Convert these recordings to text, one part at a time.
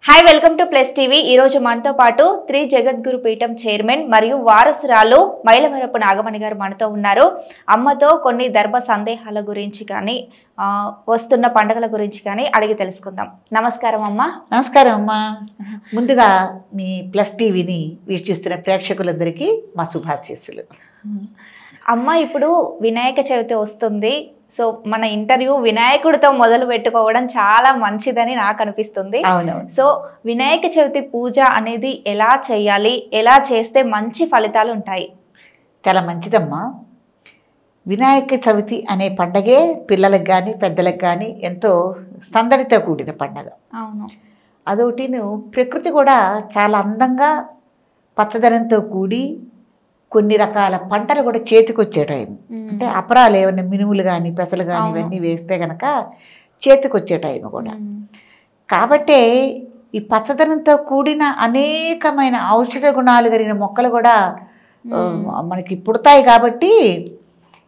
Hi welcome to plus TV. ఈ రోజు మనతో పాటు శ్రీ జగద్గురు పీఠం చైర్మన్ మరియు వారసురాలు మైలవరపు నాగమణి గారు మనతో ఉన్నారు. అమ్మతో కొన్ని ధర్మ సందేహాల గురించి కానీ వస్తున్న పండుగల గురించి కానీ అడిగి తెలుసుకుందాం. నమస్కారం అమ్మ. నమస్కారం అమ్మా. ముందుగా మీ ప్లస్ టీవీని వీక్షిస్తున్న ప్రేక్షకులందరికీ మా శుభాశీస్సులు. అమ్మ, ఇప్పుడు వినాయక చవితి వస్తుంది. సో మన ఇంటర్వ్యూ వినాయకుడితో మొదలు పెట్టుకోవడం చాలా మంచిదని నాకు అనిపిస్తుంది. అవునవును. సో వినాయక చవితి పూజ అనేది ఎలా చేయాలి, ఎలా చేస్తే మంచి ఫలితాలు ఉంటాయి? చాలా మంచిదమ్మా. వినాయక చవితి అనే పండగే పిల్లలకు కానీ పెద్దలకు కానీ ఎంతో సందడితో కూడిన పండగ. అవును. అదొకటి ప్రకృతి కూడా చాలా అందంగా పచ్చదనంతో కూడి కొన్ని రకాల పంటలు కూడా చేతికొచ్చే టైం. అంటే అపరాలు ఏమన్నా మినుములు కానీ పెసలు కానీ ఇవన్నీ వేస్తే కనుక చేతికొచ్చే టైం కూడా. కాబట్టే ఈ పచ్చదనంతో కూడిన అనేకమైన ఔషధ గుణాలు కలిగిన మొక్కలు కూడా మనకి పుడతాయి. కాబట్టి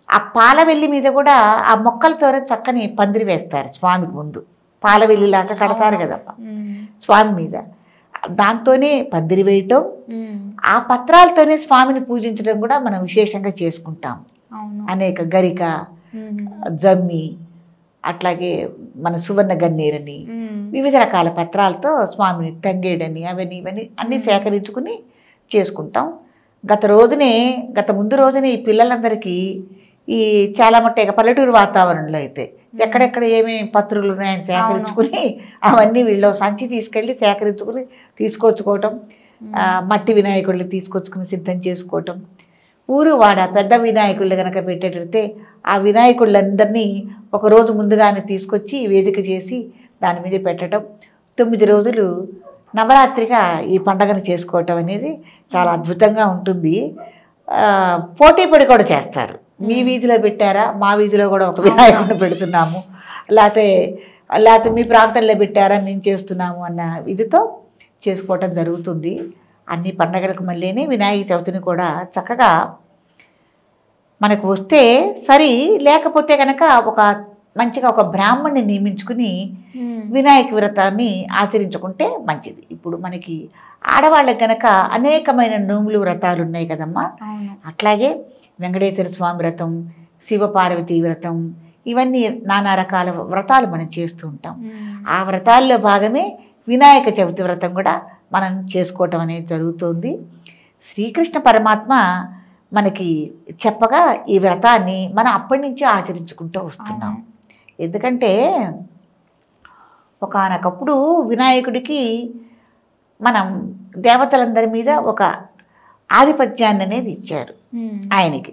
ఆ పాలవెల్లి మీద కూడా ఆ మొక్కలతో చక్కని పందిరి వేస్తారు స్వామికి ముందు. పాలవెల్లిలాగా కడతారు కదమ్మా స్వామి మీద. దాంతోనే పందిరి వేయటం, ఆ పత్రాలతోనే స్వామిని పూజించడం కూడా మనం విశేషంగా చేసుకుంటాం. అనేక గరిక, జమ్మి, అట్లాగే మన సువర్ణ గన్నేరని వివిధ రకాల పత్రాలతో స్వామిని తంగేడని అవన్నీ ఇవన్నీ అన్నీ సేకరించుకుని చేసుకుంటాం. గత ముందు రోజునే ఈ పిల్లలందరికీ ఈ చాలా మట్టుగా పల్లెటూరు వాతావరణంలో అయితే ఎక్కడెక్కడ ఏమేమి పత్రులు ఉన్నాయని సేకరించుకుని అవన్నీ వీళ్ళు సంచి తీసుకెళ్ళి సేకరించుకుని తీసుకొచ్చుకోవటం, మట్టి వినాయకుడిని తీసుకొచ్చుకుని సిద్ధం చేసుకోవటం. ఊరు వాడ పెద్ద వినాయకుళ్ళు కనుక పెట్టేటైతే ఆ వినాయకుళ్ళందరినీ ఒకరోజు ముందుగానే తీసుకొచ్చి వేదిక చేసి దాని మీద పెట్టడం. 9 రోజులు నవరాత్రిగా ఈ పండగను చేసుకోవటం అనేది చాలా అద్భుతంగా ఉంటుంది. పోటీ కూడా చేస్తారు. మీ వీధిలో పెట్టారా, మా వీధిలో కూడా ఒక వినాయకుడిని పెడుతున్నాము, లేకపోతే మీ ప్రాంతంలో పెట్టారా మేము చేస్తున్నాము అన్న ఇదితో చేసుకోవటం జరుగుతుంది. అన్ని పండగలకు మళ్ళీనే వినాయక చవితిని కూడా చక్కగా మనకు వస్తే సరి, లేకపోతే కనుక మంచిగా ఒక బ్రాహ్మణ్ణి నియమించుకుని వినాయక వ్రతాన్ని ఆచరించుకుంటే మంచిది. ఇప్పుడు మనకి ఆడవాళ్ళకి గనక అనేకమైన నోములు వ్రతాలు ఉన్నాయి కదమ్మా. అట్లాగే వెంకటేశ్వర స్వామి వ్రతం, శివపార్వతీ వ్రతం, ఇవన్నీ నానా రకాల వ్రతాలు మనం చేస్తూ ఉంటాం. ఆ వ్రతాల్లో భాగమే వినాయక చవితి వ్రతం కూడా మనం చేసుకోవటం అనేది జరుగుతుంది. శ్రీకృష్ణ పరమాత్మ మనకి చెప్పగా ఈ వ్రతాన్ని మనం అప్పటి నుంచి ఆచరించుకుంటూ వస్తున్నాం. ఎందుకంటే ఒకానొకప్పుడు వినాయకుడికి మనం దేవతలందరి మీద ఒక ఆధిపత్యాన్ని అనేది ఇచ్చారు. ఆయనకి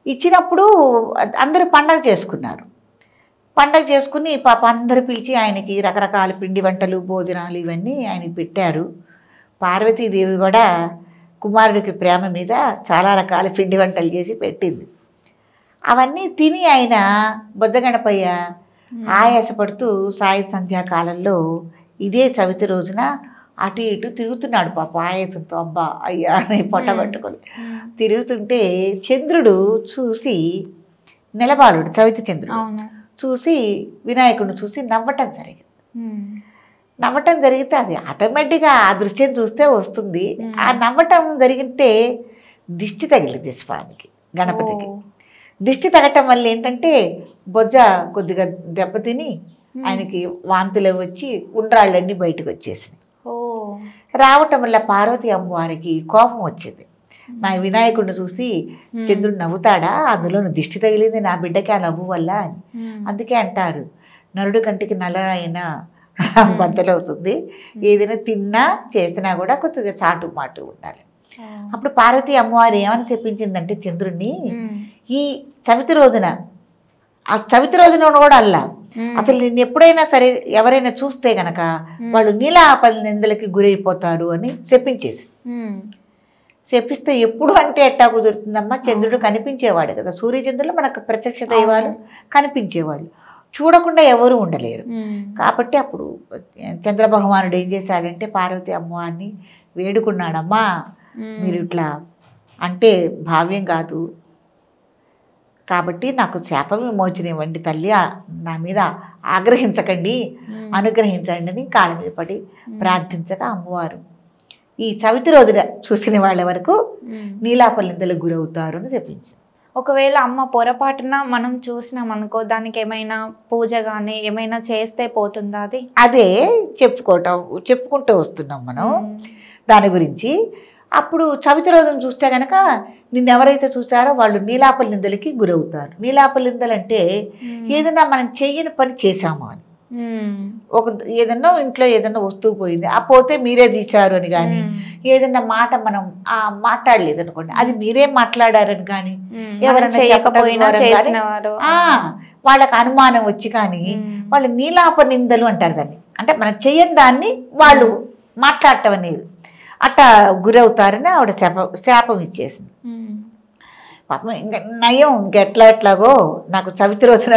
ఇచ్చినప్పుడు అందరూ పండగ చేసుకున్నారు. పండగ చేసుకుని పాప అందరూ పిలిచి ఆయనకి రకరకాల పిండి వంటలు, భోజనాలు ఇవన్నీ ఆయనకి పెట్టారు. పార్వతీదేవి కూడా కుమారుడికి ప్రేమ మీద చాలా రకాల పిండి వంటలు చేసి పెట్టింది. అవన్నీ తిని ఆయన బొజ్జగణపయ్య ఆయాసపడుతూ సాయ సంధ్యాకాలంలో ఇదే చవితి రోజున అటు ఇటు తిరుగుతున్నాడు పాప ఆయాసంతో. అబ్బా అయ్యా అని పొట్ట పట్టుకొని తిరుగుతుంటే చంద్రుడు చూసి నిలబాలుడు, చవితి చంద్రుడు చూసి వినాయకుడిని చూసి నవ్వటం జరిగింది. నవ్వటం జరిగితే అది ఆటోమేటిక్గా ఆ దృశ్యం చూస్తే వస్తుంది. ఆ నవ్వటం జరిగితే దిష్టి తగిలింది స్వామికి, గణపతికి. దిష్టి తగటం వల్ల ఏంటంటే బొజ్జ కొద్దిగా దెబ్బతిని ఆయనకి వాంతులు వచ్చి ఉండ్రాళ్ళన్నీ బయటకు వచ్చేసినాయి. రావటం వల్ల పార్వతీ అమ్మవారికి కోపం వచ్చింది. నా వినాయకుడిని చూసి చంద్రుడు నవ్వుతాడా, అందులో దిష్టి తగిలింది నా బిడ్డకి ఆ నవ్వు వల్ల అని. అందుకే అంటారు నరుడు కంటికి నల్లరాయినా బద్దలవుతుంది. ఏదైనా తిన్నా చేసినా కూడా కొద్దిగా చాటు మాటు ఉండాలి. అప్పుడు పార్వతీ అమ్మవారు ఏమని చెప్పించిందంటే చంద్రుడిని, ఈ చవితి రోజున, ఆ చవితి రోజున కూడా అల్లా అసలు నిన్ను ఎప్పుడైనా సరే ఎవరైనా చూస్తే గనక వాళ్ళు నీలాపది నిందలకి గురైపోతారు అని చెప్పించేసి చెప్పిస్తే ఎప్పుడు అంటే ఎట్టా కుదురుతుందమ్మా. చంద్రుడు కనిపించేవాడు కదా, సూర్యచంద్రులు మనకు ప్రత్యక్ష దైవాలు కనిపించేవాళ్ళు, చూడకుండా ఎవరు ఉండలేరు. కాబట్టి అప్పుడు చంద్రభగవానుడు ఏం చేశాడంటే పార్వతీ అమ్మవారిని వేడుకున్నాడమ్మా, మీరు ఇట్లా అంటే భావ్యం కాదు, కాబట్టి నాకు శాప విమోచన ఇవ్వండి తల్లి, నా మీద ఆగ్రహించకండి, అనుగ్రహించండి అని కాళ్ళ మీద పడి ప్రార్థించగా అమ్మవారు ఈ చవితి రోజున చూసిన వాళ్ళ వరకు నీలాప నిందలకు గురవుతారు అని చెప్పించింది. ఒకవేళ అమ్మ పొరపాటున మనం చూసినాం అనుకో, దానికి ఏమైనా పూజ కానీ ఏమైనా చేస్తే పోతుందా అది? అదే చెప్పుకుంటూ వస్తున్నాం మనం దాని గురించి. అప్పుడు చవితి రోజును చూస్తే కనుక నిన్నెవరైతే చూసారో వాళ్ళు నీలాప నిందలకి గురవుతారు. నీలాప నిందలు అంటే ఏదైనా మనం చెయ్యని పని చేశాము అని, ఏదన్నా ఇంట్లో ఏదన్నా వస్తువు పోయింది, ఆ పోతే మీరే తీశారు అని కానీ, ఏదన్నా మాట మనం మాట్లాడలేదు అనుకోండి, అది మీరే మాట్లాడారని కానీ, ఎవరైనా వాళ్ళకి అనుమానం వచ్చి కానీ వాళ్ళు నీలాప నిందలు అంటారు దాన్ని. అంటే మనం చెయ్యని దాన్ని వాళ్ళు మాట్లాడటం అనేది అట్లా గురవుతారని ఆవిడ శాపం ఇచ్చేసింది. పాపం ఇంకా నయం ఎట్లాగో నాకు చవితి రోజున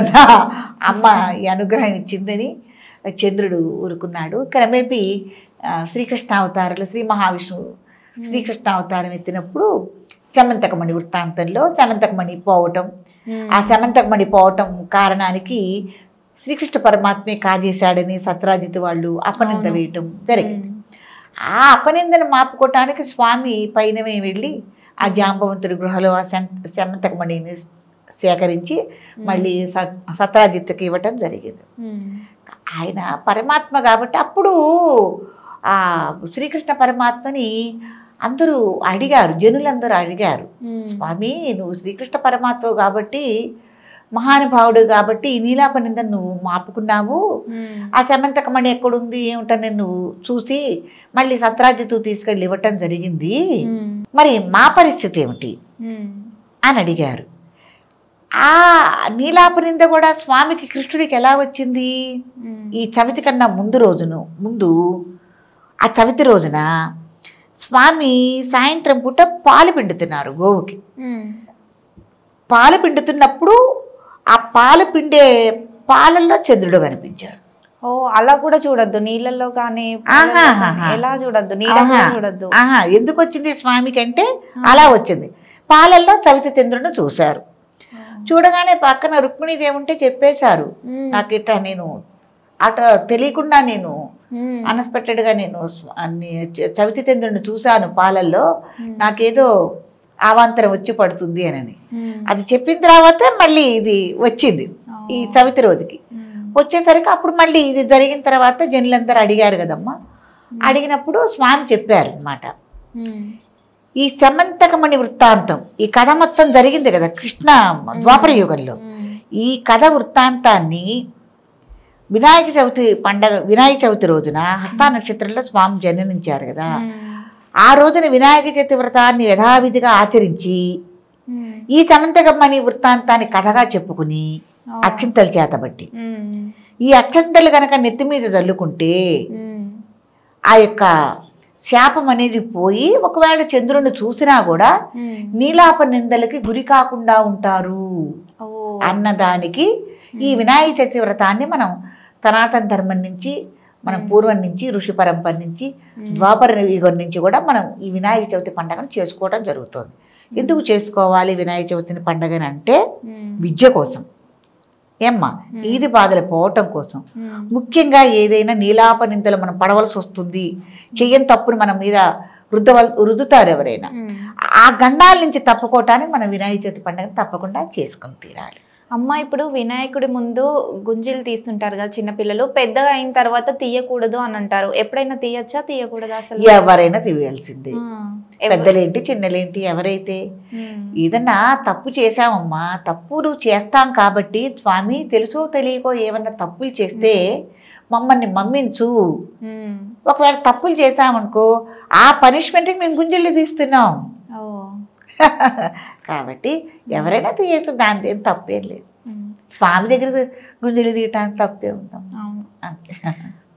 అమ్మ ఈ అనుగ్రహం ఇచ్చిందని చంద్రుడు ఊరుకున్నాడు. క్రమేపీ శ్రీకృష్ణావతారంలో శ్రీ మహావిష్ణువు శ్రీకృష్ణావతారం ఎత్తినప్పుడు సమంతకమణి వృత్తాంతంలో సమంతకమణి పోవటం, ఆ సమంతకమణి పోవటం కారణానికి శ్రీకృష్ణ పరమాత్మే కాజేశాడని సత్రాజిత్ వాళ్ళు అపనింద వేయటం జరిగింది. ఆ అపనిందను మాపుకోవటానికి స్వామి పైనమే వెళ్ళి ఆ జాంబవంతుడి గృహలో ఆ సమంతకమణిని సేకరించి మళ్ళీ సత్రాజిత్తుకి ఇవ్వటం జరిగింది. ఆయన పరమాత్మ కాబట్టి అప్పుడు ఆ శ్రీకృష్ణ పరమాత్మని అందరూ అడిగారు, జనులందరూ అడిగారు, స్వామి నువ్వు శ్రీకృష్ణ పరమాత్మ కాబట్టి మహానుభావుడు కాబట్టి ఈ నీలాప నిందను నువ్వు మాపుకున్నావు, ఆ సమంతకమణి ఎక్కడుంది ఏమిటని నువ్వు చూసి మళ్ళీ సత్రాజిత్తు తీసుకెళ్ళి ఇవ్వటం జరిగింది, మరి మా పరిస్థితి ఏమిటి అని అడిగారు. ఆ నీలాప నింద కూడా స్వామికి కృష్ణుడికి ఎలా వచ్చింది? ఈ చవితి కన్నా ముందు ఆ చవితి రోజున స్వామి సాయంత్రం పూట పాలు పిండుతున్నారు గోవుకి. పాలు పిండుతున్నప్పుడు ఆ పాలు పిండే పాలల్లో చంద్రుడు కనిపించాడు. ఓ అలా కూడా చూడొద్దు, నీళ్ళల్లో కానీ ఎలా చూడొద్దు, నీళ్ళలో చూడొద్దు. ఎందుకు వచ్చింది స్వామికి అంటే అలా వచ్చింది. పాలల్లో చవితి చంద్రుడిని చూశారు. చూడగానే పక్కన రుక్మిణీదేవి ఉంటే చెప్పేశారు, నాకు ఇట్లా నేను అట తెలియకుండా నేను అన్ఎక్స్పెక్టెడ్గా నేను చవితి చంద్రుడిని చూశాను పాలల్లో, నాకేదో అవాంతరం వచ్చి పడుతుంది అని. అది చెప్పిన తర్వాత మళ్ళీ ఇది వచ్చింది ఈ చవితి రోజుకి. వచ్చేసరికి అప్పుడు మళ్ళీ ఇది జరిగిన తర్వాత జనులందరూ అడిగారు కదమ్మా, అడిగినప్పుడు స్వామి చెప్పారు అన్నమాట. ఈ సమంతకమణి వృత్తాంతం ఈ కథ మొత్తం జరిగింది కదా కృష్ణ ద్వాపర యుగంలో. ఈ కథ వృత్తాంతాన్ని వినాయక చవితి రోజున హస్త నక్షత్రంలో స్వామి జన్మించారు కదా, ఆ రోజున వినాయక చవితి వ్రతాన్ని యథావిధిగా ఆచరించి ఈ సమంతకమణి వృత్తాంతాన్ని కథగా చెప్పుకుని అక్షంతలు చేతబట్టి ఈ అక్షంతలు కనుక నెత్తి మీద చల్లుకుంటే ఆ యొక్క శాపం అనేది పోయి ఒకవేళ చంద్రుడిని చూసినా కూడా నీలాప నిందలకి గురి కాకుండా ఉంటారు అన్నదానికి ఈ వినాయక చవితి వ్రతాన్ని మనం సనాతన ధర్మం నుంచి, మనం పూర్వం నుంచి, ఋషి పరంపర నుంచి, ద్వాపర యుగం నుంచి కూడా మనం ఈ వినాయక చవితి పండుగను చేసుకోవడం జరుగుతుంది. ఎందుకు చేసుకోవాలి వినాయక చవితిని పండుగని అంటే విద్య కోసం, ఏమ్మా ఈది బాధలు పోవటం కోసం. ముఖ్యంగా ఏదైనా నీలాప నిందలు మనం పడవలసి వస్తుంది, చెయ్యని తప్పును మన మీద రుద్దుతారు ఎవరైనా, ఆ గండాల నుంచి తప్పుకోవటానికి మనం వినాయక చవితి పండుగను తప్పకుండా చేసుకుని తీరాలి. అమ్మ ఇప్పుడు వినాయకుడి ముందు గుంజీలు తీస్తుంటారు కదా చిన్నపిల్లలు, పెద్దగా అయిన తర్వాత తీయకూడదు అని అంటారు. ఎప్పుడైనా తీయచ్చా తీయకూడదు? అసలు ఎవరైనా తీయాల్సిందే, పెద్దలేంటి చిన్నలేంటి. ఎవరైతే ఏదన్నా తప్పు చేశామమ్మా, తప్పులు చేస్తాం కాబట్టి స్వామి తెలుసో తెలియకో ఏమన్నా తప్పులు చేస్తే మమ్మల్ని మమ్మించు, ఒకవేళ తప్పులు చేశామనుకో ఆ పనిష్మెంట్కి మేము గుంజీలు తీస్తున్నాం కాబట్టి ఎవరైనా తీయచ్చు, దాని ఏం తప్పేం లేదు. స్వామి దగ్గర గుంజలు తీయటానికి తప్పే ఉందాం. అంతే.